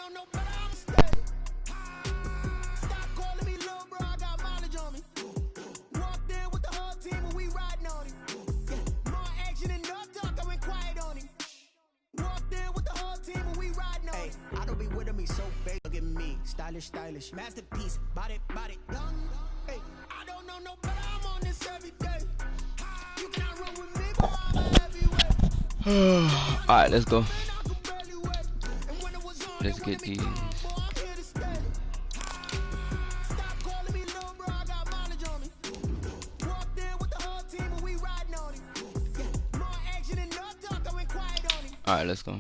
know no better, I'm steady. Stop calling me little bro, I got mileage on me. Walked in with the whole team and we riding on him. More action and no talk, I went quiet on him. Walked in with the whole team and we riding on him. I don't be with me so big, look at me. Stylish, masterpiece, body, young. Hey, I don't know no better, I'm on this every day. You cannot run with me, boy, I'm a heavyweight. Alright, let's go. Let's get these. Alright, let's go.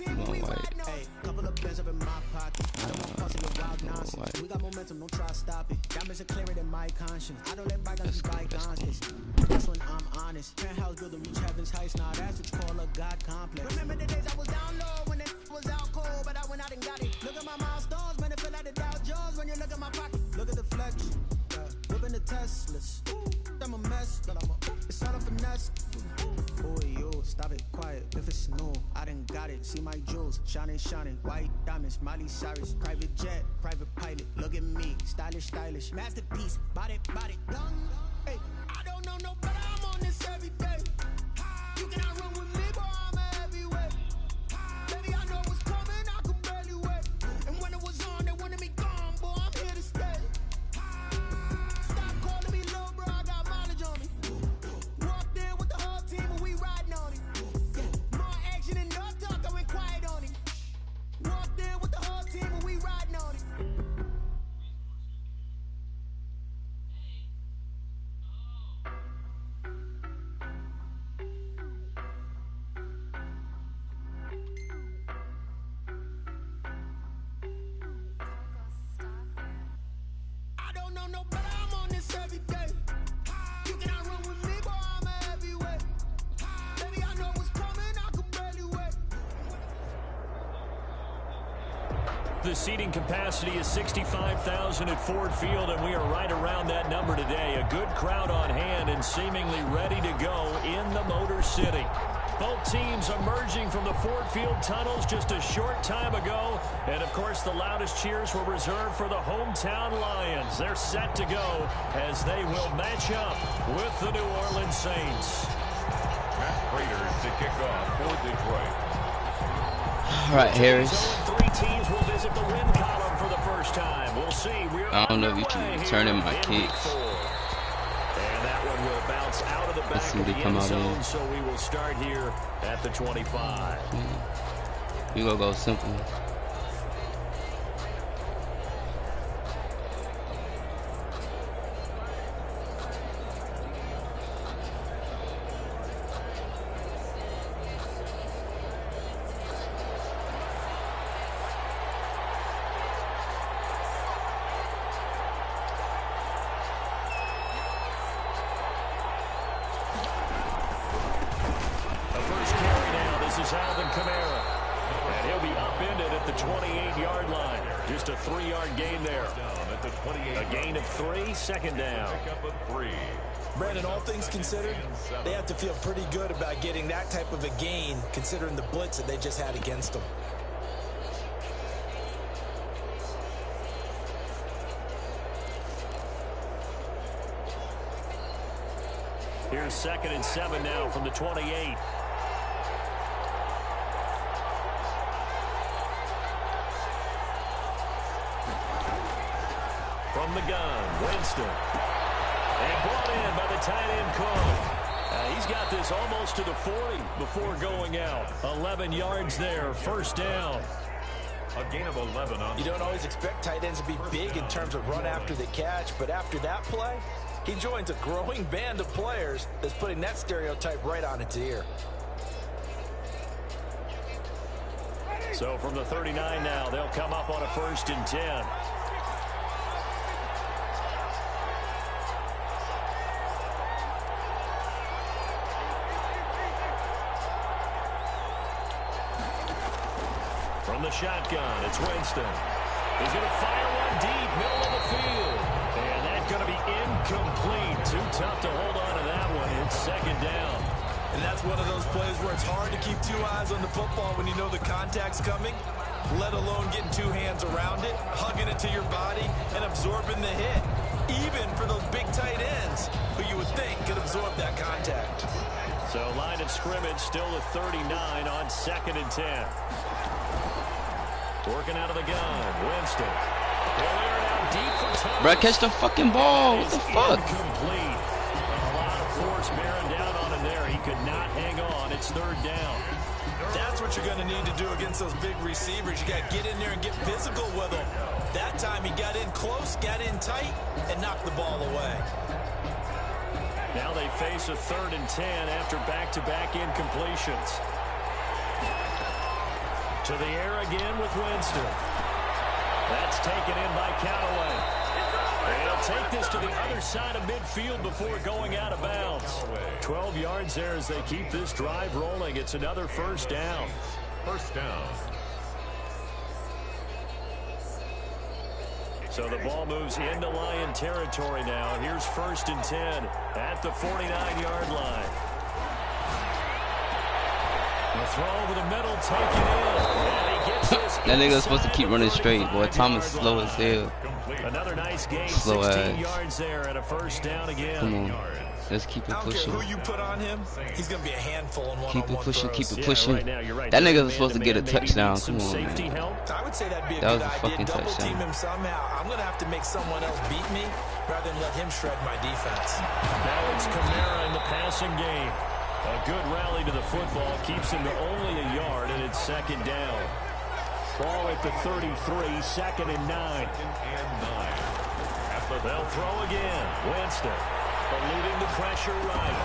Going white. White. We got momentum, don't try to stop it. Diamonds are clearer than my conscience. I don't let bygones be bygones. That's when I'm honest. Penthouse build to reach heaven's heights. Now that's what you call a God complex. Remember the days I was down low when it was out cold, but I went out and got it. Look at my milestones, man, it feel like the Dow Jones when you look at my pocket. Look at the flex, whipping the Teslas. I'm a mess, but it's all a finesse. Oh, yo, stop it, quiet. If it's no, I done got it. See my jewels, shining, white diamonds, Miley Cyrus, private jet, private pilot. Look at me, stylish, masterpiece, body, young. Hey, I don't know no better, I'm on this every day. You cannot run with me, boy, I'm a heavyweight. Baby, I know what's coming, I could barely wait. And when it was on, they wanted me gone, boy, I'm here to stay. Stop calling me little bro, I got mileage on me. Walked in with the whole team and we riding on him. More action and no talk, I went quiet on him. Walked in with the whole team and we riding on him. I don't know no better, I'm on this every day. You cannot run with me, boy, I'm a heavyweight. Baby, I know what's coming, I could barely wait. The seating capacity is 65,000 at Ford Field, and we are right around that number today. A good crowd on hand and seemingly ready to go in the Motor City. Both teams emerging from the Ford Field tunnels just a short time ago. And, of course, the loudest cheers were reserved for the hometown Lions. They're set to go as they will match up with the New Orleans Saints. Matt Raiders to kick off for Detroit. All right, Harris. Three teams will visit the win column for the first time. We'll see. I don't know if you can turn in my kicks. And that one will bounce out of the back of the end zone, so we will start here at the 25. We gonna go simple. Just a 3-yard gain there. A gain of 3, second down. Brandon, all things considered, they have to feel pretty good about getting that type of a gain, considering the blitz that they just had against them. Here's 2nd and 7 now from the 28. From the gun, Winston. And brought in by the tight end Cook. He's got this almost to the 40 before going out. 11 yards there, first down. A gain of 11 on. You don't always expect tight ends to be big in terms of run after the catch, but after that play, he joins a growing band of players that's putting that stereotype right on its ear. So from the 39 now, they'll come up on a 1st and 10. From the shotgun, it's Winston. He's going to fire one deep, middle of the field. And that's going to be incomplete. Too tough to hold on to that one. It's 2nd down. And that's one of those plays where it's hard to keep 2 eyes on the football when you know the contact's coming. let alone getting two hands around it, hugging it to your body, and absorbing the hit. Even for those big tight ends who you would think could absorb that contact. So line of scrimmage still at 39 on 2nd and 10. Working out of the gun, Winston. He'll air it out deep for Thomas. Bro, catch the fucking ball. What the fuck? Incomplete. A lot of force bearing down on him there. He could not hang on. It's 3rd down. That's what you're going to need to do against those big receivers. You got to get in there and get physical with them. That time he got in close, got in tight, and knocked the ball away. Now they face a 3rd and 10 after back-to-back incompletions. To the air again with Winston. That's taken in by Callaway. They'll take this to the other side of midfield before going out of bounds. 12 yards there as they keep this drive rolling. It's another 1st down. 1st down. So the ball moves into Lion territory now. Here's 1st and 10 at the 49-yard line. The throw over the middle, taken in. And he gets this. That nigga was supposed to keep running straight, boy. Thomas slow as hell. Another nice gain, Slow 16 ass. yards there and a 1st down again. Come on. Let's keep it I don't care pushing. who you put on him, he's going to be a handful in one-on-one Keep it pushing, throws. keep it pushing. Right now, you're right. That nigga They're was supposed to get a man-to-man, maybe touchdown. need some Come on, safety man. help. I would say that'd be a That good was a idea. fucking Double touchdown. team him somehow. I'm going to have to make someone else beat me rather than let him shred my defense. Now it's Kamara in the passing game. A good rally to the football keeps him to only a yard, and it's 2nd down. Ball at the 33, 2nd and 9. They'll throw again. Winston eluding the pressure right.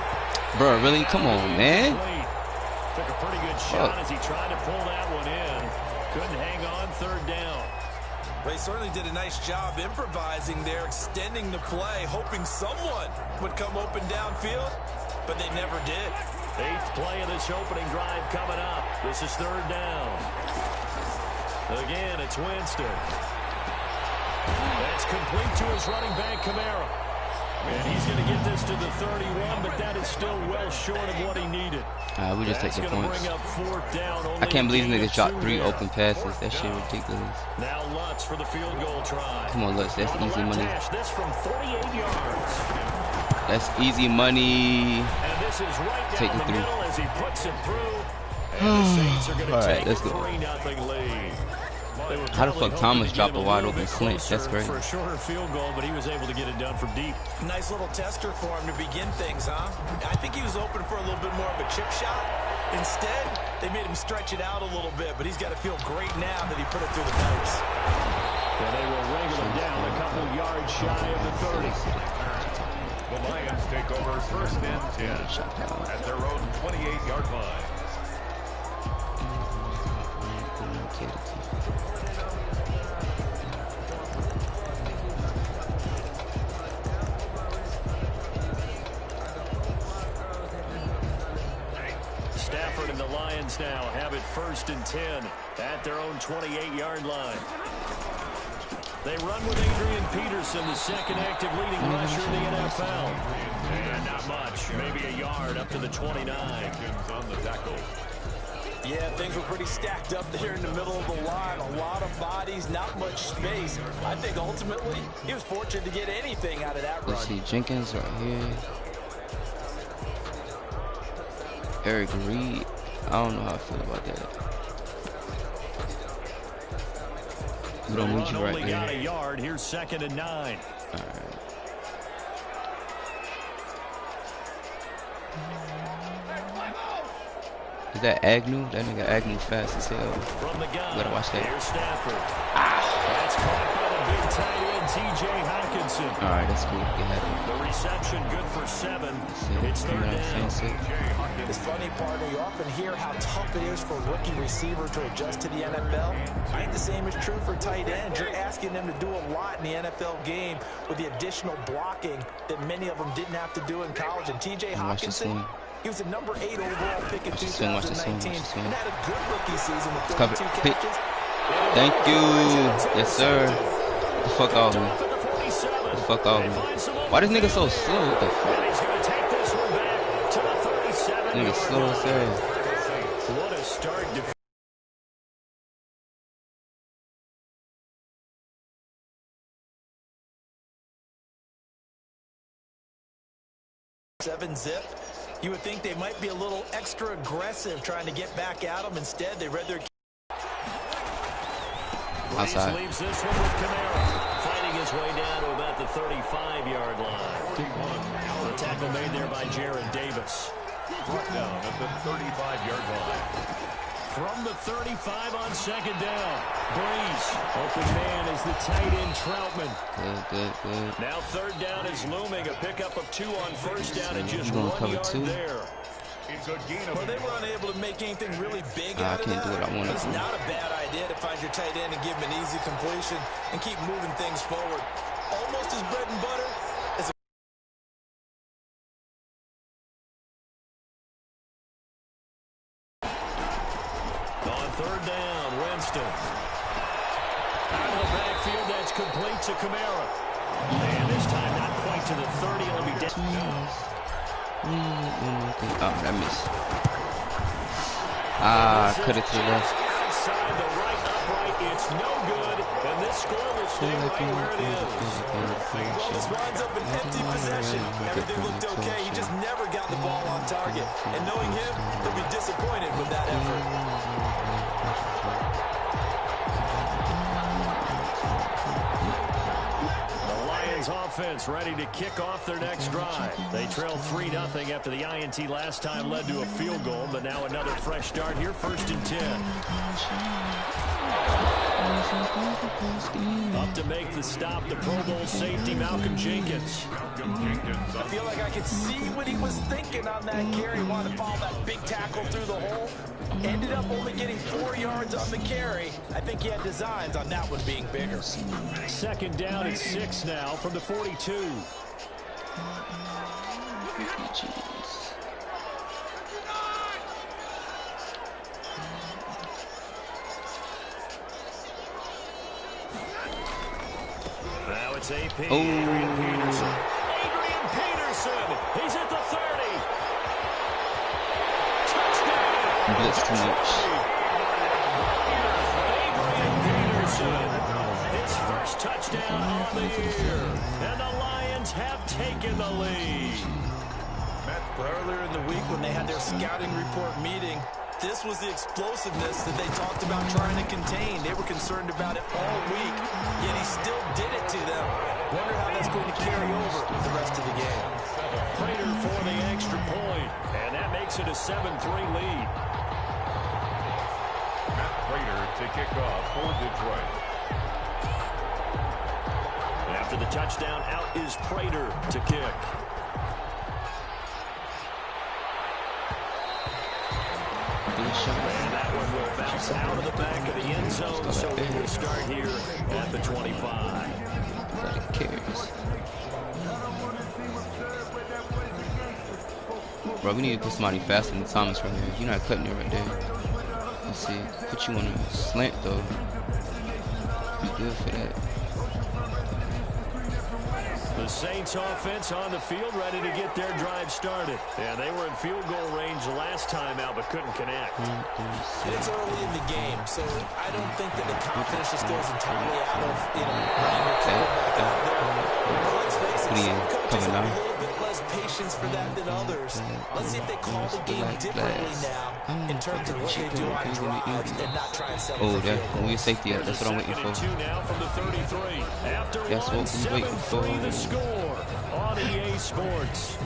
Bro, really? Come on, man. Took a pretty good shot as he tried to pull that one in. Couldn't hang on, 3rd down. They certainly did a nice job improvising there, extending the play, hoping someone would come open downfield, but they never did. 8th play of this opening drive coming up. This is 3rd down. Again, it's Winston. That's complete to his running back, Kamara. And he's going to get this to the 31, but that is still well short of what he needed. We just take the points. Bring up 4th down, I can't believe niggas dropped 3 there. open passes. That shit ridiculous. Now Lutz for the field goal try. Come on, Lutz. That's easy money. This from 48 yards. That's easy money. And this is right Take down it the through. middle as he puts it through. And the Saints are going to Alright, take let's a go. 3-0 lead. How the fuck Thomas dropped a wide open slant? That's great. For a shorter field goal, but he was able to get it done from deep. Nice little tester for him to begin things, huh? I think he was open for a little bit more of a chip shot. Instead, they made him stretch it out a little bit, but he's got to feel great now that he put it through the pipes. And they will wrangle him down a couple yards shy of the 30. The Lions take over 1st and 10 at their own 28-yard line. Stafford and the Lions now have it 1st and 10 at their own 28-yard line. They run with Adrian Peterson, the 2nd active leading rusher in the NFL. And not much, maybe a yard up to the 29. On the tackle. Yeah, things were pretty stacked up there in the middle of the line. A lot of bodies, not much space. I think ultimately he was fortunate to get anything out of that run. Let's see, Jenkins right here. Eric Reed. I don't know how I feel about that. We don't need you right only got a there. yard. Here's 2nd and 9. All right. Is that Agnew? That nigga Agnew fast as hell. From the gun. Better watch that. Here's Stafford. That's caught by the big tight end, T.J. Hawkinson. All right, that's cool. They had it. The reception good for 7. It's 3rd down. This funny part, you often hear how tough it is for a rookie receiver to adjust to the NFL. I think the same is true for tight ends. You're asking them to do a lot in the NFL game with the additional blocking that many of them didn't have to do in college. And T.J. Hawkinson, he was the number 8 overall pick in 2019 and had a good rookie season with 32 catches. Thank you. Yes, sir. Get the fuck off me. Get the fuck off me. Why this nigga so slow? What the fuck? Nigga slow as hell. What a start. 7-zip. You would think they might be a little extra aggressive trying to get back at them. Instead, they read their... Outside. Leaves this one with Kamara, fighting his way down to about the 35-yard line. The tackle made there by Jared Davis. Brought down at the 35-yard line. From the 35 on second down, Breeze. Open man is the tight end Troutman. Good. Now third down is looming. A pickup of 2 on first down and just 1 yard there. Well, they were unable to make anything really big out of that. I can't do what I want to do. It's not a bad idea to find your tight end and give him an easy completion and keep moving things forward. Almost as bread and butter as on third down, Winston. Out of the backfield, that's complete to Kamara. And this time not quite to the 30. It'll be down. Oh, that missed. Cut it to the left. Outside the right upright, it's no good. And this score will stay right where it is. well, this winds up an empty possession. Everything looked okay. He just never got the ball on target. And knowing him, he'll be disappointed with that effort. Offense ready to kick off their next drive. They trailed 3-0 after the INT last time led to a field goal, but now another fresh start here, 1st and 10. Up to make the stop, the Pro Bowl safety, Malcolm Jenkins. I feel like I could see what he was thinking on that carry. He wanted to follow that big tackle through the hole. Ended up only getting 4 yards on the carry. I think he had designs on that one being bigger. Second down and 6 now from the 42. Now it's AP. Adrian Peterson. Adrian Peterson. He's at the 30. Touchdown. Blitz too much. Adrian Peterson. His first touchdown of the year. And the Lions have taken the lead. Earlier in the week when they had their scouting report meeting, this was the explosiveness that they talked about trying to contain. They were concerned about it all week, yet he still did it to them. Wonder how that's going to carry over the rest of the game. Prater for the extra point, and that makes it a 7-3 lead. Matt Prater to kick off for Detroit. After the touchdown, out is Prater to kick. And that one will bounce out of the back of the end zone, so we will start here at the 25. Bro, we need to put somebody faster than Thomas right here. You're not cutting it right there. Let's see. Put you on a slant, though. Be good for that. The Saints offense on the field, ready to get their drive started. Yeah, they were in field goal range last time out, but couldn't connect. It's early in the game, so I don't think that the confidence just goes entirely out of, running your quarterback out there. But let's face it, some coaches have a little bit less patience for that than others. Let's see if they call the game differently now in terms of what they do on drives and not try and settle for field goals. We're safety. That's what I'm waiting for. Now from the 33. After That's what we're waiting for. The score on EA Sports.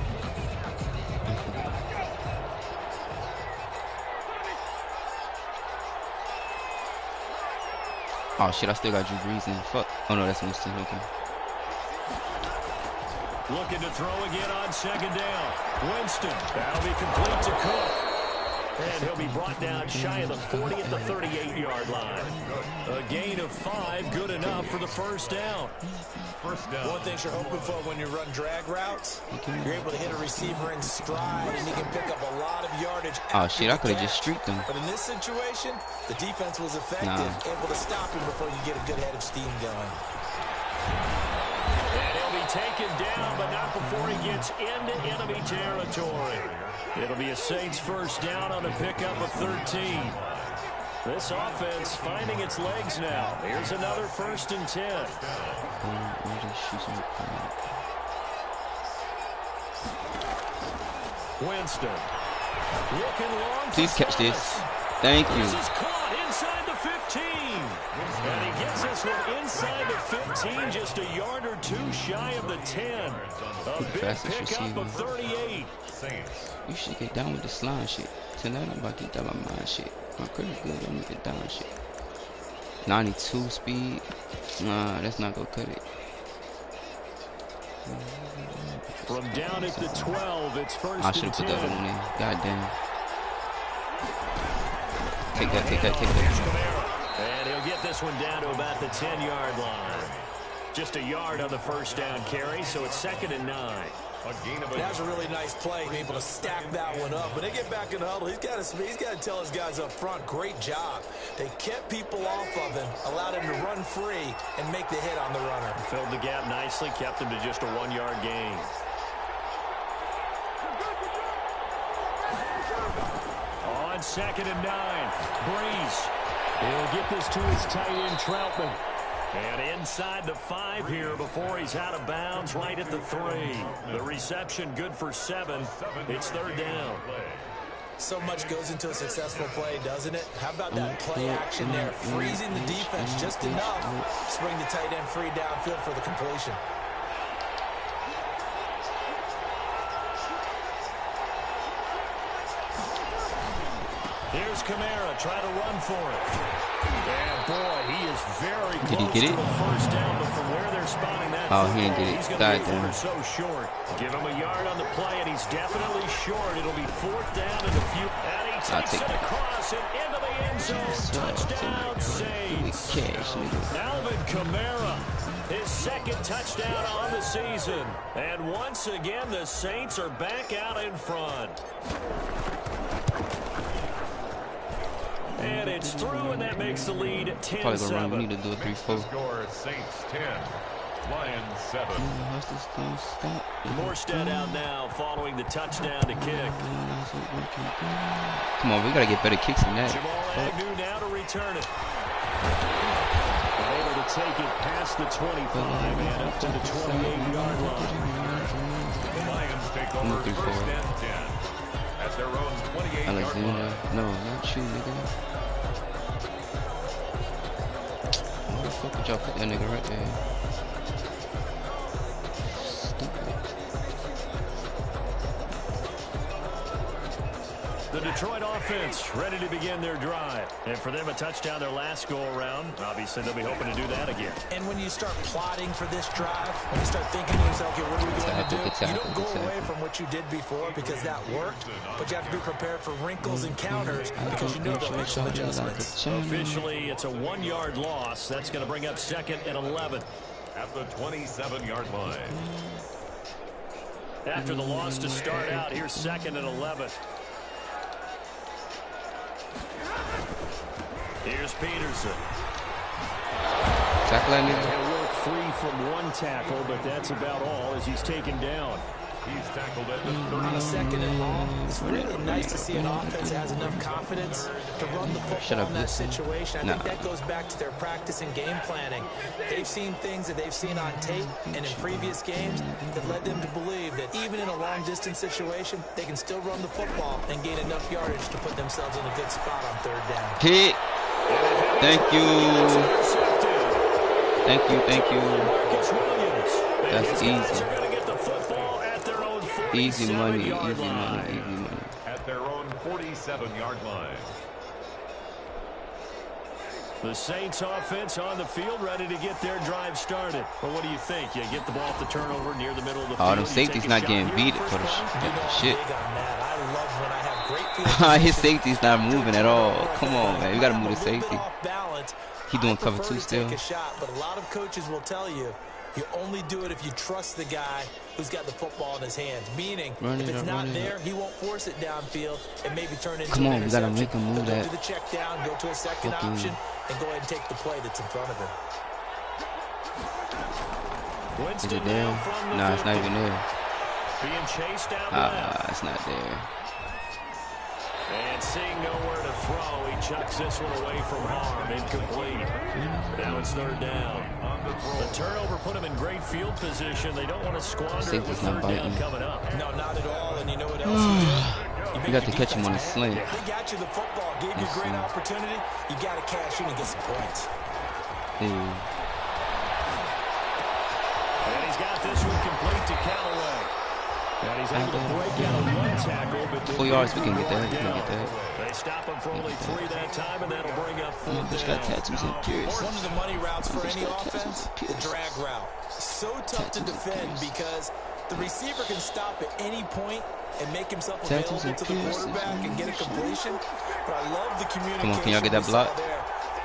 Oh shit, I still got Drew Brees in. Fuck. Oh no, that's Winston. Okay. Looking to throw again on second down. Winston. That'll be complete to Cook. And he'll be brought down shy of the 40 at the 38-yard line. A gain of 5, good enough for the first down. One thing you're hoping for when you run drag routes, you're able to hit a receiver in stride, and you can pick up a lot of yardage. Oh shit, I could have just streaked him. But in this situation, the defense was effective, able to stop him before you get a good head of steam going. And he'll be taken down, but not before he gets into enemy territory. It'll be a Saints first down on a pickup of 13. This offense finding its legs now. Here's another 1st and 10. Winston. Looking long. Please catch this. Thank you. This is caught inside the 15. And he gets this one inside the 15, just a yard or two shy of the 10. A big pickup of 38. You should get down with the slime shit. Tonight I'm about to get down my mind shit. My credit good, I'm gonna get down shit. 92 speed. Nah, that's not gonna cut it. From down at the 12, it's first I and should have put 10. the other one in. God damn. Take that. And he'll get this one down to about the 10-yard line. Just a yard on the first down carry, so it's 2nd and 9. That's a really nice play, being able to stack that one up. When they get back in the huddle, he's got to tell his guys up front, great job. They kept people off of him, allowed him to run free, and make the hit on the runner. Filled the gap nicely, kept him to just a 1-yard gain. On 2nd and 9, Breeze. He'll get this to his tight end, Troutman. And inside the 5 here before he's out of bounds, right at the 3. The reception good for 7. It's 3rd down. So much goes into a successful play, doesn't it? How about that play action there? Freezing the defense just enough to bring the tight end free downfield for the completion. Here's Kamara, try to run for it. And boy, he is very close Did he get it? to a first down, but from where they're spotting that Oh, he didn't football, get it. he's going God to be damn. so short. Give him a yard on the play, and he's definitely short. It'll be 4th down and a few. And he takes it across and into the end zone. Touchdown, Saints. Alvin Kamara, his 2nd touchdown on the season. And once again, the Saints are back out in front. And it's through, and that makes the lead 10-7. Probably gonna run. We need to do a 3-4. Score Saints 10, Lions 7. Morstead out now following the touchdown to kick. Come on, we gotta get better kicks than that. Jamal Agnew now to return it. Able to take it past the 25 and up to the 28-yard line. The Lions take over 1st and 10 at their own 28-yard line. No, not you, nigga. Why the fuck would y'all put that nigga right there? Stupid. The Detroit offense ready to begin their drive. And for them, a touchdown their last go-around. Obviously, they'll be hoping to do that again. And when you start plotting for this drive, when you start thinking to yourself, okay, what are we going to do? You don't go away from what you did before because that worked, but you have to be prepared for wrinkles and counters because you know they'll make some adjustments. Officially, it's a 1-yard loss. That's going to bring up 2nd and 11. At the 27-yard line. After the loss to start out, here's 2nd and 11. Here's Peterson. Tackle that nigga. He'll work free from one tackle, but that's about all as he's taken down. He's tackled at the 30. On a 2nd and long, it's really nice to see an offense that has enough confidence to run the football in that situation. I think that goes back to their practice and game planning. They've seen things that they've seen on tape and in previous games that led them to believe that even in a long-distance situation, they can still run the football and gain enough yardage to put themselves in a good spot on 3rd down. Hit. Thank you. Thank you. That's easy. Easy money. At their own 47-yard line. The Saints offense on the field ready to get their drive started. Well, what do you think? You get the ball off the turnover near the middle of the field. Oh, them safety's not getting beat for the shit. I love when I have great His safety's not moving at all. Come on, man. You gotta move the safety. He doing cover 2 still. Take a shot, but a lot of coaches will tell you, you only do it if you trust the guy who's got the football in his hands. Meaning, if it's not there, he won't force it downfield and maybe turn into an interception. We gotta make him move that. Go to the check down, go to a second option, and go ahead and take the play that's in front of him. Is it there? No, it's not even there. Being chased out left. It's not there. And seeing nowhere to throw, he chucks this one away from harm. Incomplete. Now it's third down. The turnover put him in great field position. They don't want to squander it with third down coming up. No, not at all. And you know what else he did? You got to catch him on a sling. They got you the football, gave you a great opportunity. You got to cash in and get some points. And he's got this one complete to Callaway. And he's able to break out one tackle, but 4 yards, we can get that. We can get that. They stop him for only 3 that time, and that'll bring up fourth Bitch down. got tattoos and pierced. One of the money routes for any offense, the drag route. So tough to defend because the receiver can stop at any point and make himself available to the quarterback and get a completion. But I love the communication. Come on, can y'all get that block?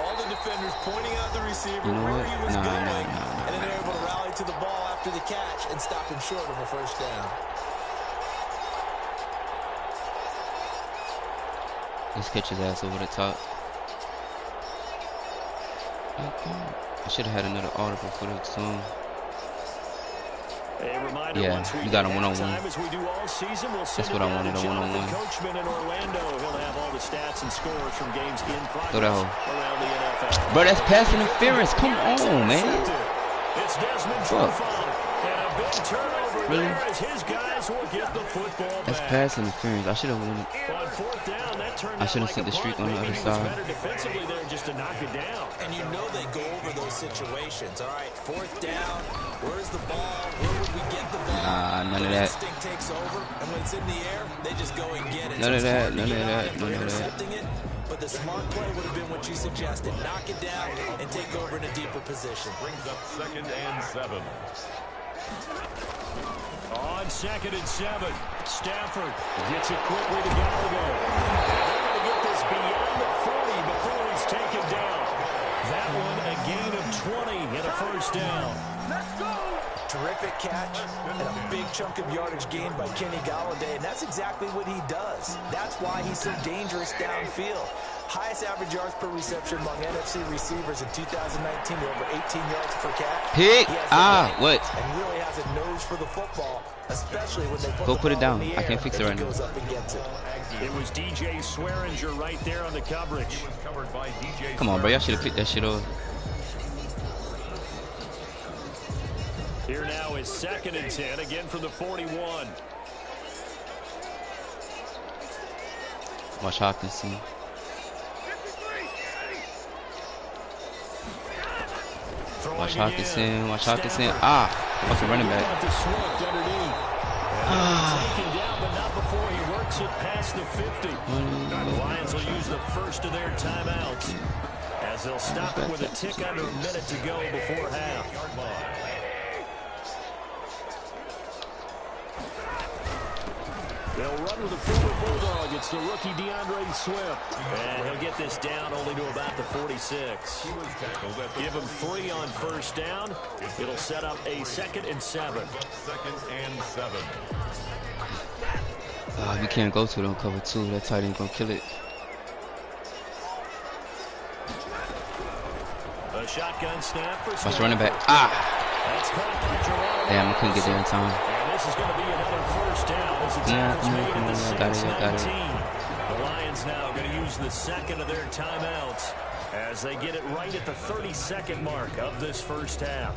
All the defenders pointing out the receiver You know where what? he was going, and then they're able to rally to the ball after the catch and stop him short of a first down. Let's catch his ass over the top. I should have had another audible for the song. Yeah, you got a one-on-one. That's what I wanted, a one-on-one. Throw that hole. Bro, that's pass interference. Come on, man. Fuck. Really? That's pass interference. I should have won it. I should have sent the streak on the other side. And you know they go over those situations. All right, fourth down. Where's the ball? Where would we get the ball? None of that. Instinct takes over, and when it's in the air, they just go and get it. None of that. None of that. None of that. But the smart play would have been what you suggested. Knock it down and take over in a deeper position. Brings up 2nd and 7. On 2nd and 7, Stafford gets it quickly to Gallagher. They're going to get this beyond the 40 before he's taken down. That one a gain of 20 and a first down. Let's go! Terrific catch and a big chunk of yardage gained by Kenny Golladay, and that's exactly what he does. That's why he's so dangerous downfield. Highest average yards per reception among NFC receivers in 2019, over 18 yards per catch. Pick. What? And really has a nose for the football, especially when they put it down. I can't fix it right now. It was DJ Swearinger right there on the coverage. Come on, bro. Y'all should have picked that shit off. Here now is 2nd and 10, again from the 41. Watch Hopkinson. Watch Hopkinson. Watch Hopkinson. Fucking running back. Taken down, but not before he works it past the 50. The Lions will use the first of their timeouts as they'll stop it with a tick under a minute to go before half. They'll run with the forward bulldog. It's the rookie DeAndre Swift. And he'll get this down only to about the 46. Give him 3 on first down. It'll set up a 2nd and 7. 2nd and 7. We can't go to it on cover 2. That tight end gonna kill it. A shotgun snap for Swift. Watch running back. Damn, I couldn't get there in time. And this is going to be another first down. As the tackle's made at the 6-19. The Lions now going to use the 2nd of their timeouts as they get it right at the 32nd mark of this first half.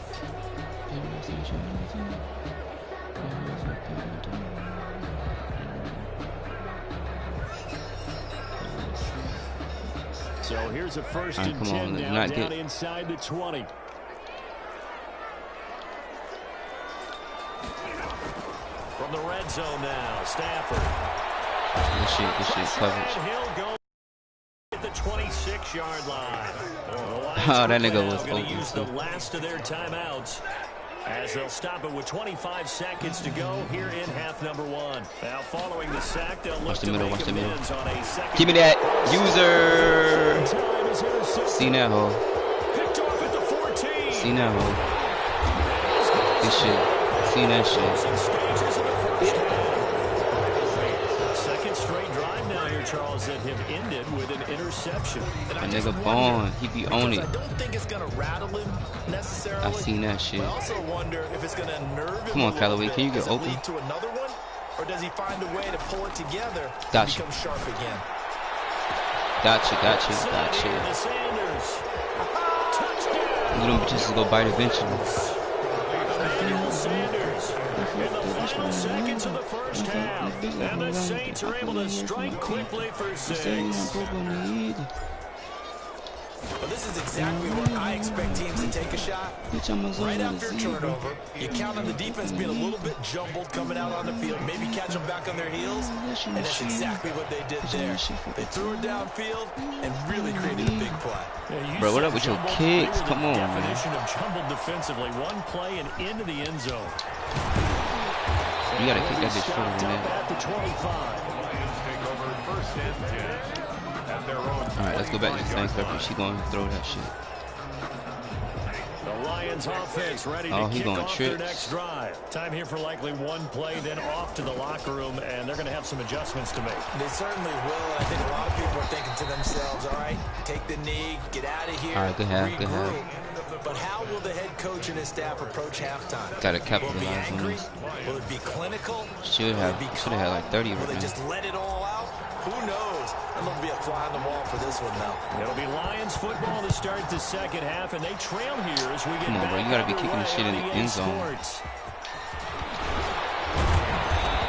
So here's a 1st and 10 now, down inside the 20. From the red zone now, Stafford. Good shit, coverage. He'll go at the 26-yard line. Oh, that nigga was going to use the last of their timeouts as they'll stop it with 25 seconds to go here in half number 1. Now following the sack, they'll look to make amends on a second. Give me that user. See that hole. Picked off at the 14. See that hole. Good shit. See that shit. Second straight drive now here, Charles, that have ended with an interception. That nigga Bond, he be on it. I don't think it's going to rattle him necessarily. I seen that shit. I also wonder if it's going to nerve him. Come on, Callaway, can you get open? Lead to another one, or does he find a way to pull it together and Gotcha. become sharp again? Gotcha. You them bitches will go bite eventually. Sanders in the final seconds of the first half. And the Saints are able to strike quickly for 6. Well, this is exactly where I expect teams to take a shot. Right after a turnover, you count on the defense being a little bit jumbled coming out on the field, maybe catch them back on their heels, and that's exactly what they did there. They threw it downfield and really created a big play. Yeah, bro, what up with your kicks? Come on, man. Definition of jumbled defensively. One play and into the end zone. You gotta kick that bitch further than that. At the 25. Lions take over first and 10 at their own. Alright, let's go back to Stank Pepper. She gonna throw that shit. The Lions offense ready to kick off their next drive. Time here for likely one play, then off to the locker room, and they're going to have some adjustments to make. They certainly will, and I think a lot of people are thinking to themselves, all right, take the knee, get out of here, All right, good half. But how will the head coach and his staff approach halftime? Gotta Will it be capitalize on angry? this. Will it be clinical? Should have had like 30 Will right they now. just let it all out? Who knows? And there'll be a fly on the wall for this one, though. It'll be Lions football to start the second half, and they trail here as we get Come on, bro. You gotta be kicking the shit in the end zone.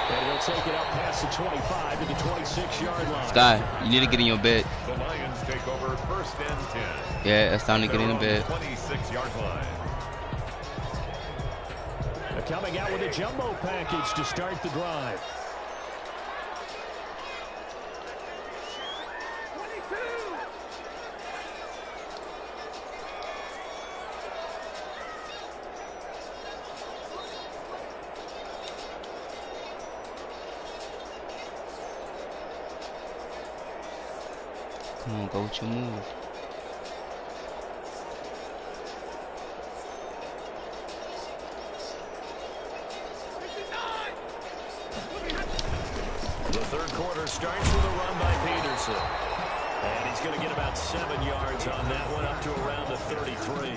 And he'll take it up past the 25 to the 26-yard line. Sky, you need to get in your bed. The Lions take over first and 10. Yeah, it's time to get in the bed. 26-yard line. They're coming out with a jumbo package to start the drive. Come on, go with your move. The third quarter starts with a run by Peterson. And he's going to get about 7 yards on that one, up to around the 33.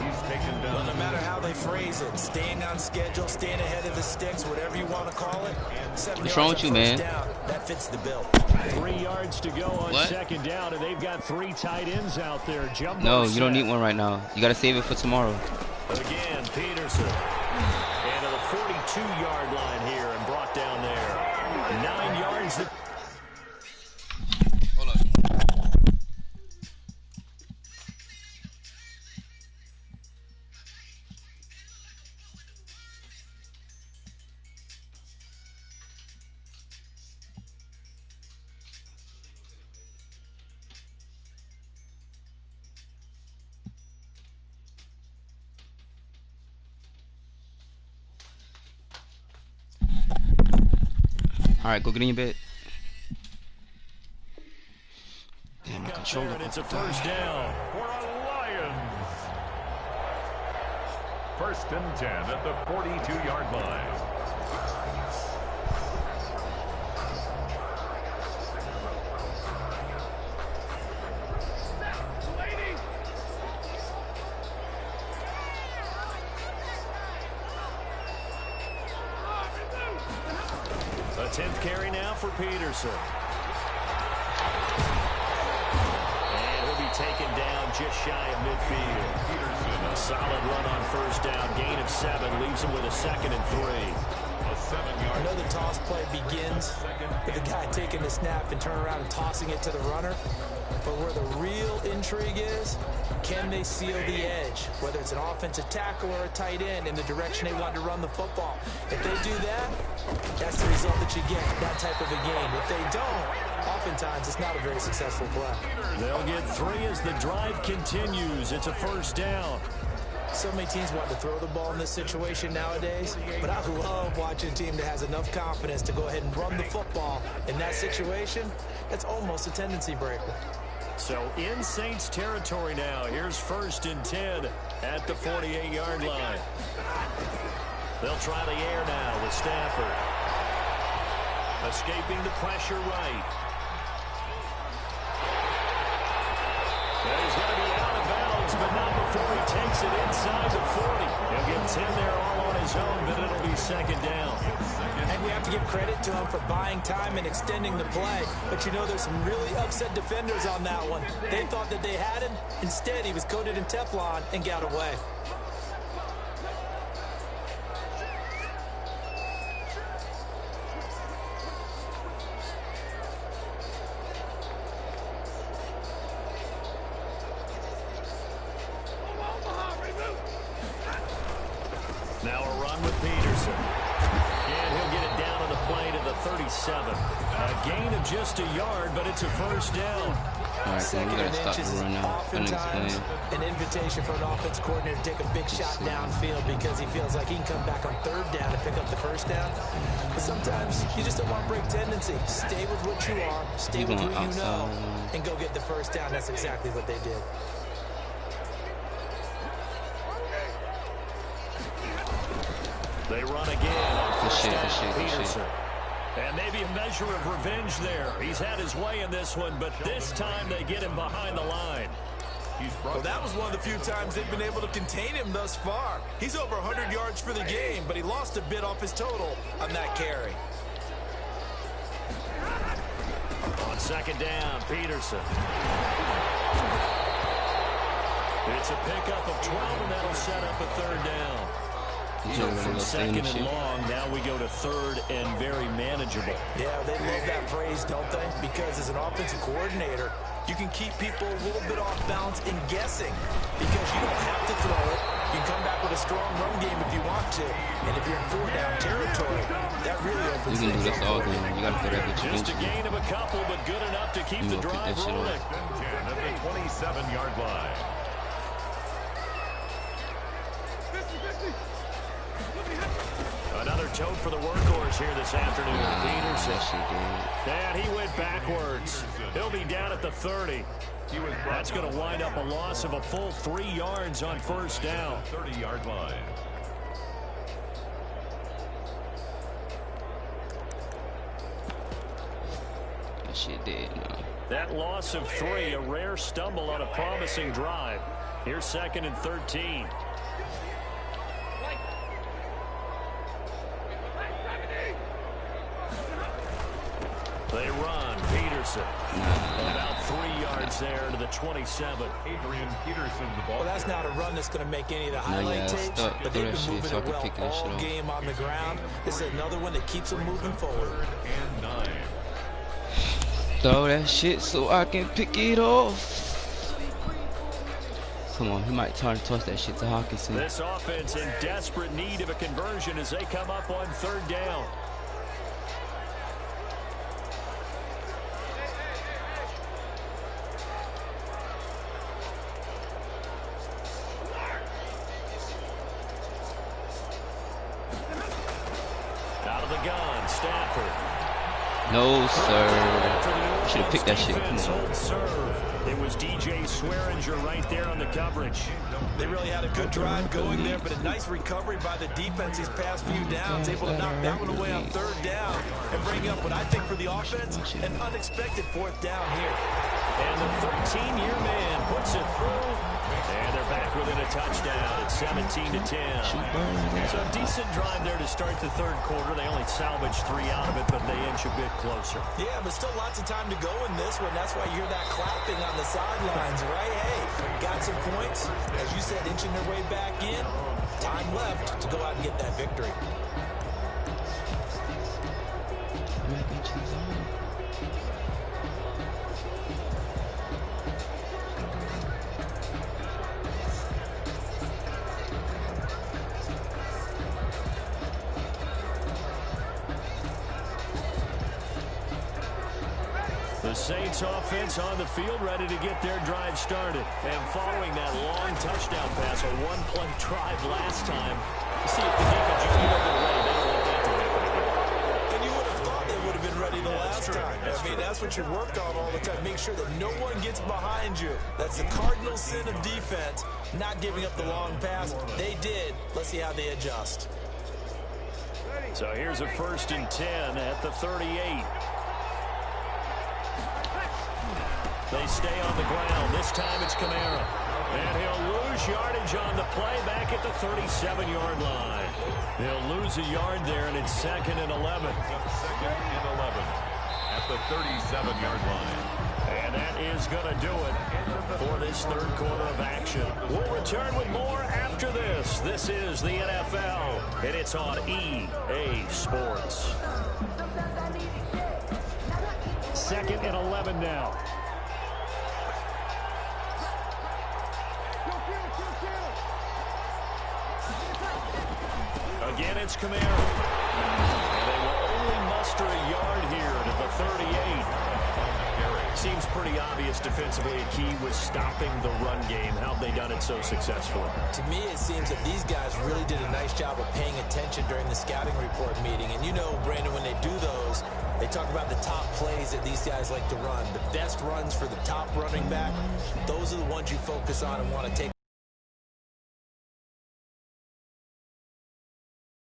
He's taken down. Well, no matter how they phrase it, staying on schedule, staying ahead of the sticks, whatever you want to call it. 7 What's wrong yards with on you, first man? down, that fits the bill. 3 yards to go on What? second down, and they've got 3 tight ends out there. Jumbo No, you don't set. need one right now. You gotta save it for tomorrow. Again, Peterson. And to the 42-yard line here and brought down there. 9 yards. Hold up. All right, go get in your bed. Damn, my controller. And it's a first down. For a Lions. First and 10 at the 42-yard line. A 10th carry now for Peterson. And he'll be taken down just shy of midfield. Peterson. A solid run on first down. Gain of 7 leaves him with a 2nd and 3. A 7-yard. I know the toss play begins with the guy taking the snap and turn around and tossing it to the runner. But where the real intrigue is, can they seal the edge? Whether it's an offensive tackle or a tight end in the direction they want to run the football. If they do that, that's the result that you get, that type of a game. If they don't, oftentimes it's not a very successful play. They'll get 3 as the drive continues. It's a first down. So many teams want to throw the ball in this situation nowadays, but I love watching a team that has enough confidence to go ahead and run the football. In that situation, that's almost a tendency breaker. So in Saints territory now. Here's first and 10 at the 48-yard line. They'll try the air now with Stafford. Escaping the pressure right. And he's going to be out of bounds, but not before he takes it inside the 40. And He'll get 10 there all on his own, but it'll be second down. And we have to give credit to him for buying time and extending the play. But you know, there's some really upset defenders on that one. They thought that they had him. Instead, he was coated in Teflon and got away. Now a run with Peterson. And he'll get it down on the play to the 37. A gain of just a yard, but it's a first down. All right, so we gotta stop the run now. Oftentimes an invitation for an offense coordinator to take a big shot downfield because he feels like he can come back on third down and pick up the first down. But sometimes you just don't want to break tendency. Stay with what you are, stay with who you know, and go get the first down. That's exactly what they did. They run again on first down, Peterson. And maybe a measure of revenge there. He's had his way in this one, but this time they get him behind the line. Well, that was one of the few times they've been able to contain him thus far. He's over 100 yards for the game, but he lost a bit off his total on that carry. On second down, Peterson. It's a pickup of 12, and that'll set up a third down. So from second and long, now we go to third and very manageable. Yeah, they love that phrase, don't they? Because as an offensive coordinator, you can keep people a little bit off balance in guessing because you don't have to throw it. You can come back with a strong run game if you want to. And if you're in four-down territory, that really opens things up. You can do this all game. You got to throw that bitch. Just a gain of a couple, but good enough to keep the drive rolling. At the 27-yard line. Another tote for the workhorse here this afternoon. Peterson. And he went backwards. He'll be down at the 30. That's going to wind up a loss of a full 3 yards on first down. 30-yard line. That shit dead now. That loss of 3, a rare stumble on a promising drive. Here's second and 13. They run. Peterson. About 3 yards there to the 27. Adrian Peterson, the ball. Well, that's not a run that's going to make any of the highlight tapes, but they've been moving it well all game on the ground. This is another one that keeps them moving forward. 3rd and 9. Throw that shit so I can pick it off. Come on, he might try to toss that shit to Hawkinson. This offense in desperate need of a conversion as they come up on third down. No, sir. Should have picked that shit. Come on. It was DJ Swearinger right there on the coverage. They really had a good drive going there, but a nice recovery by the defense these past few downs, able to knock that one away on third down and bring up what I think for the offense, an unexpected 4th down here. And the 13-year man puts it through. And they're back within a touchdown at 17-10. So a decent drive there to start the third quarter. They only salvaged 3 out of it, but they inch a bit closer. Yeah, but still lots of time to go in this one. That's why you hear that clapping on the sidelines, right? Hey, got some points. As you said, inching their way back in. Time left to go out and get that victory. The Saints offense on the field, ready to get their drive started. And following that long touchdown pass, a one-play drive last time. See if the defense is ready. They don't want that to happen again. And you would have thought they would have been ready the last time. I mean, that's what you worked on all the time. Make sure that no one gets behind you. That's the cardinal sin of defense, not giving up the long pass. They did. Let's see how they adjust. So here's a 1st and 10 at the 38. They stay on the ground. This time it's Kamara. And he'll lose yardage on the play back at the 37-yard line. They'll lose a yard there, and it's 2nd and 11. 2nd and 11 at the 37-yard line. And that is going to do it for this third quarter of action. We'll return with more after this. This is the NFL, and it's on EA Sports. 2nd and 11 now. Again, it's Camara. And they will only muster a yard here to the 38. Seems pretty obvious defensively a key was stopping the run game. How have they done it so successfully? To me, it seems that these guys really did a nice job of paying attention during the scouting report meeting. And you know, Brandon, when they do those, they talk about the top plays that these guys like to run. The best runs for the top running back, those are the ones you focus on and want to take.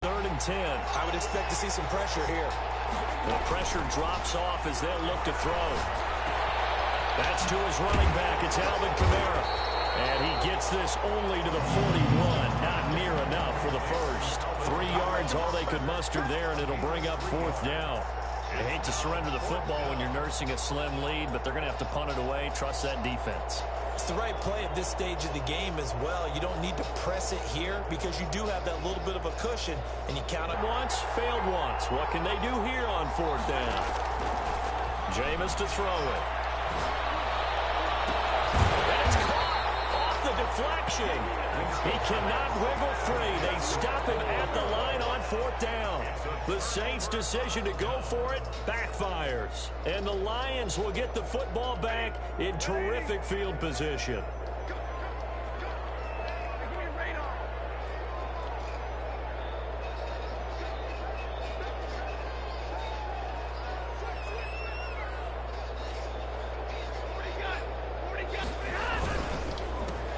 3rd and 10. I would expect to see some pressure here. The pressure drops off as they'll look to throw. That's to his running back. It's Alvin Kamara. And he gets this only to the 41. Not near enough for the first. 3 yards, all they could muster there, and it'll bring up 4th down. You hate to surrender the football when you're nursing a slim lead, but they're going to have to punt it away. Trust that defense. It's the right play at this stage of the game as well. You don't need to press it here because you do have that little bit of a cushion, and you count it once, failed once. What can they do here on 4th down? Jameis to throw it. And it's caught off the deflection. He cannot wiggle free. They stop him at the line on 4th down. The Saints' decision to go for it backfires. And the Lions will get the football back in terrific field position.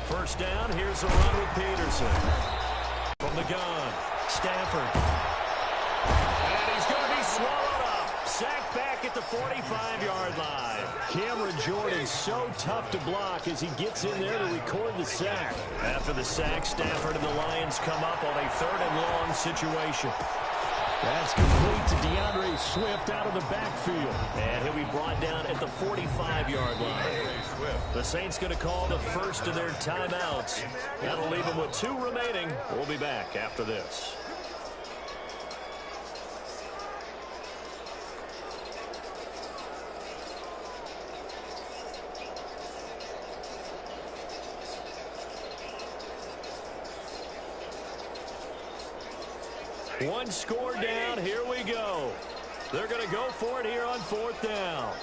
First down, here's a run with Peterson. From the gun, Stafford. And he's going to be swallowed up. Sacked back at the 45-yard line. Cameron Jordan's so tough to block as he gets in there to record the sack. After the sack, Stafford and the Lions come up on a 3rd and long situation. That's complete to DeAndre Swift out of the backfield. And he'll be brought down at the 45-yard line. The Saints going to call the first of their timeouts. That'll leave them with 2 remaining. We'll be back after this. One score down. Here we go. They're going to go for it here on 4th down.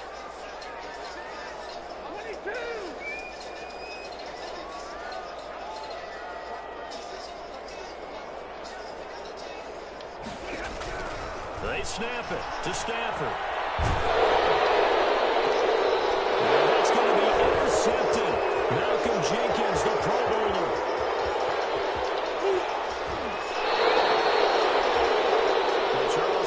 They snap it to Stafford. And that's going to be intercepted. Malcolm Jenkins, the Pro Bowler.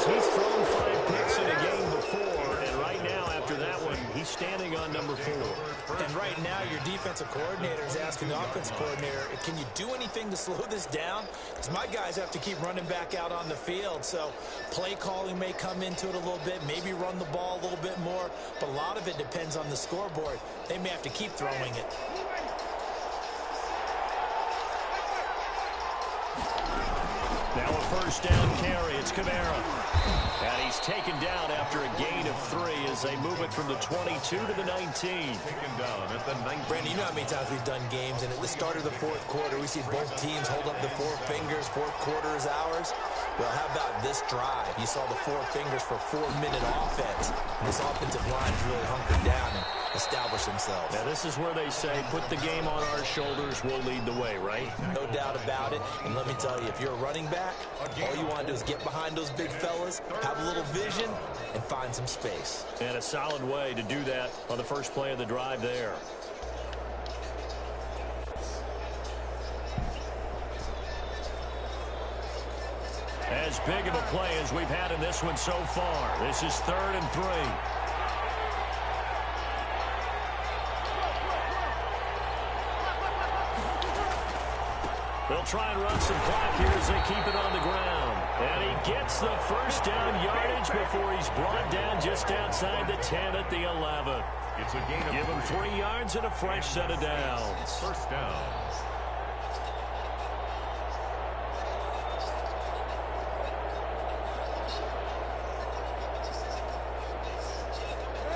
He's thrown 5 picks in a game before, and right now, after that one, he's standing on number 4. And right now, your defensive coordinator is asking the offensive coordinator, can you do anything to slow this down? Because my guys have to keep running back out on the field, so play calling may come into it a little bit, maybe run the ball a little bit more, but a lot of it depends on the scoreboard. They may have to keep throwing it. Now a first down carry. It's Kamara. And he's taken down after a gain of 3 as they move it from the 22 to the 19. Taken down at the 19. Brandon, you know how many times we've done games, and at the start of the 4th quarter, we see both teams hold up the 4 fingers, 4th quarter is ours. Well, how about this drive? You saw the 4 fingers for 4-minute offense. And this offensive line's really hunkered down and established themselves. Now, this is where they say, put the game on our shoulders, we'll lead the way, right? No doubt about it. And let me tell you, if you're a running back, all you want to do is get behind those big fellas, have a little vision, and find some space. And a solid way to do that on the first play of the drive there. As big of a play as we've had in this one so far. This is 3rd and 3. They'll try and run some clock here as they keep it on the ground. And he gets the first down yardage before he's brought down just outside the 10 at the 11. It's a gain of Give him 3 yards and a fresh set of downs. First down.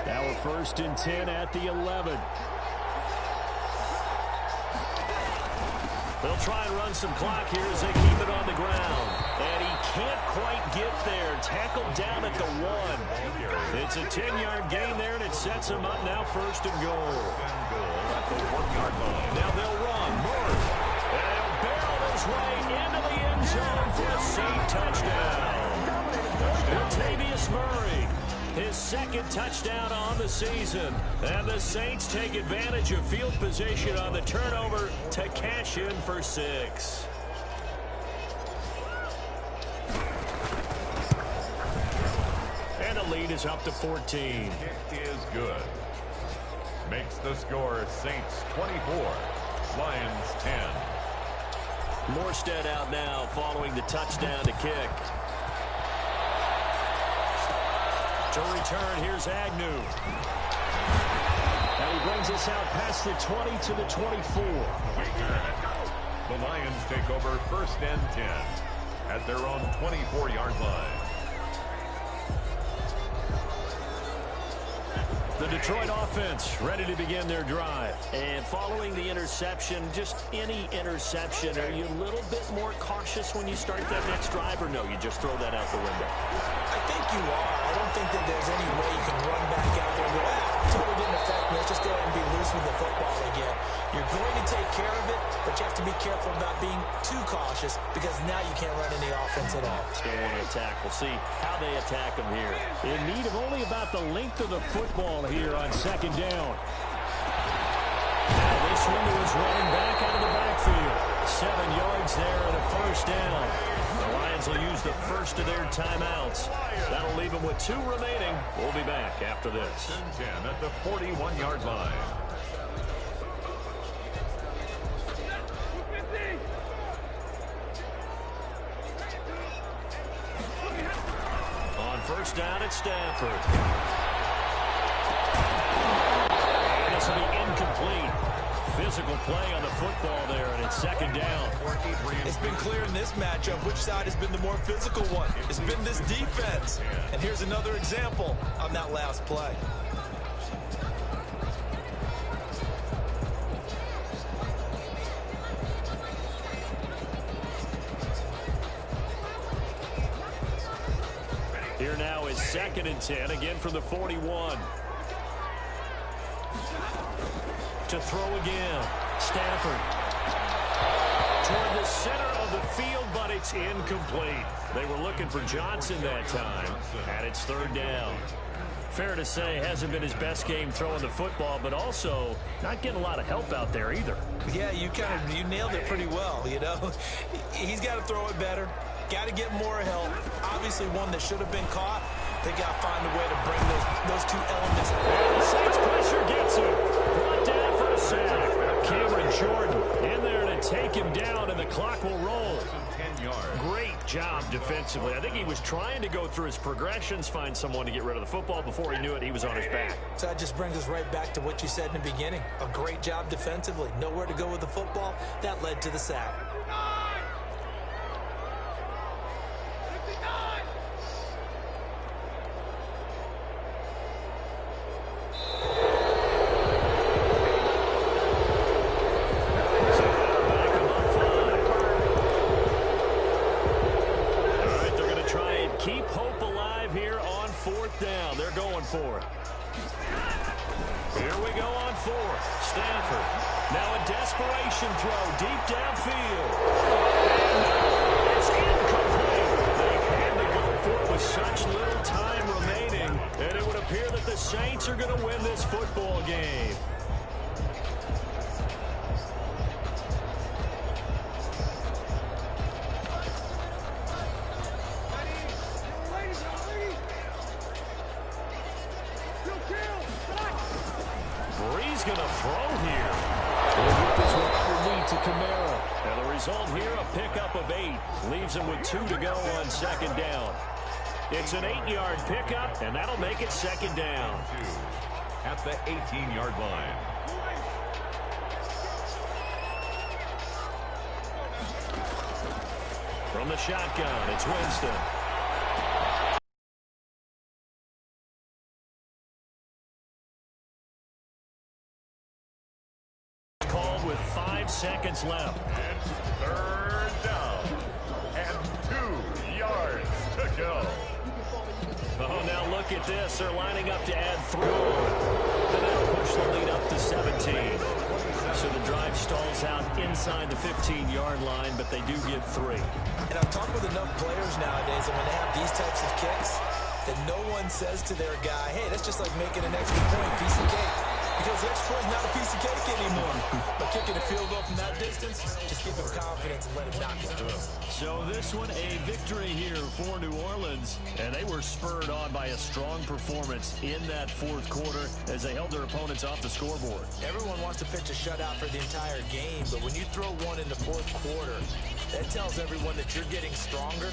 Now a 1st and 10 at the 11. They'll try and run some clock here as they keep it on the ground. And he can't quite get there. Tackled down at the 1. It's a 10-yard gain there, and it sets him up now 1st and goal. At the 1-yard line. Now they'll run. Murray. And he'll barrel his way into the end zone for a Saint touchdown. Latavius Murray. His 2nd touchdown on the season. And the Saints take advantage of field position on the turnover to cash in for 6. And the lead is up to 14. Kick is good. Makes the score Saints 24, Lions 10. Morstead out now following the touchdown to kick. To return, here's Agnew. And he brings us out past the 20 to the 24. The Lions take over 1st and 10 at their own 24-yard line. The Detroit offense ready to begin their drive. And following the interception, just any interception, are you a little bit more cautious when you start that next drive, or no, you just throw that out the window? I think you are. I don't think that there's any way you can run back out there and go, totally didn't affect me. Let's just go ahead and be loose with the football again. You're going to take care of it, but you have to be careful about being too cautious because now you can't run any offense at all. Still want to attack. We'll see how they attack them here. In need of only about the length of the football here on 2nd down. Now this one is running back out of the backfield. 7 yards there and a 1st down. The Lions will use the first of their timeouts. That'll leave them with 2 remaining. We'll be back after this. 10 at the 41-yard line. On 1st down at Stanford. And this will be incomplete. Physical play on the football there, and it's 2nd down. It's been clear in this matchup which side has been the more physical one. It's been this defense. And here's another example on that last play. Here now is 2nd and 10, again from the 41. To throw again. Stafford. Toward the center of the field, but it's incomplete. They were looking for Johnson that time, and it's 3rd down. Fair to say, hasn't been his best game throwing the football, but also not getting a lot of help out there either. Yeah, you nailed it pretty well, you know. He's got to throw it better. Got to get more help. Obviously one that should have been caught. They got to find a way to bring those 2 elements. And the Saints pressure gets him. Brought down for a sack. Cameron Jordan in there to take him down, and the clock will roll. 10 yards. Great job defensively. I think he was trying to go through his progressions, find someone to get rid of the football. Before he knew it, he was on his back. So that just brings us right back to what you said in the beginning. A great job defensively. Nowhere to go with the football. That led to the sack. For it. Here we go on 4th. Stanford. Now a desperation throw deep downfield. It's incomplete. They had to go for it with such little time remaining, and it would appear that the Saints are going to win this football game. Going to throw here. He'll get this one underneath to Kamara. And the result here, a pickup of 8. Leaves him with 2 to go on second down. It's an 8-yard pickup, and that'll make it second down. At the 18-yard line. From the shotgun, it's Winston. Called with 5 seconds left. It's third down. And 2 yards to go. Oh, now look at this. They're lining up to add 3. And that'll push the lead up to 17. So the drive stalls out inside the 15-yard line, but they do get 3. And I've talked with enough players nowadays, and when they have these types of kicks, that no one says to their guy, hey, that's just like making an extra point, piece of cake. Because the extra point is not a piece of cake anymore. But kicking a field goal from that distance, just give him confidence and let him knock it through. So this one, a victory here for New Orleans. And they were spurred on by a strong performance in that fourth quarter as they held their opponents off the scoreboard. Everyone wants to pitch a shutout for the entire game, but when you throw one in the fourth quarter, that tells everyone that you're getting stronger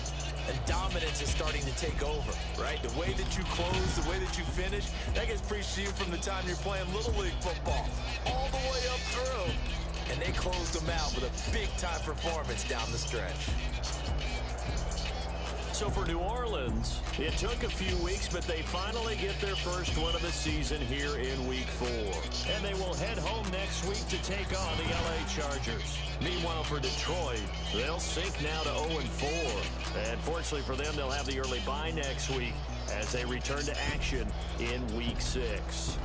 and dominance is starting to take over, right? The way that you close, the way that you finish, that gets preached to you from the time you're playing Little League football all the way up through. And they closed them out with a big-time performance down the stretch. So for New Orleans, it took a few weeks, but they finally get their first win of the season here in Week 4. And they will head home next week to take on the LA Chargers. Meanwhile, for Detroit, they'll sink now to 0-4. And fortunately for them, they'll have the early bye next week as they return to action in Week 6.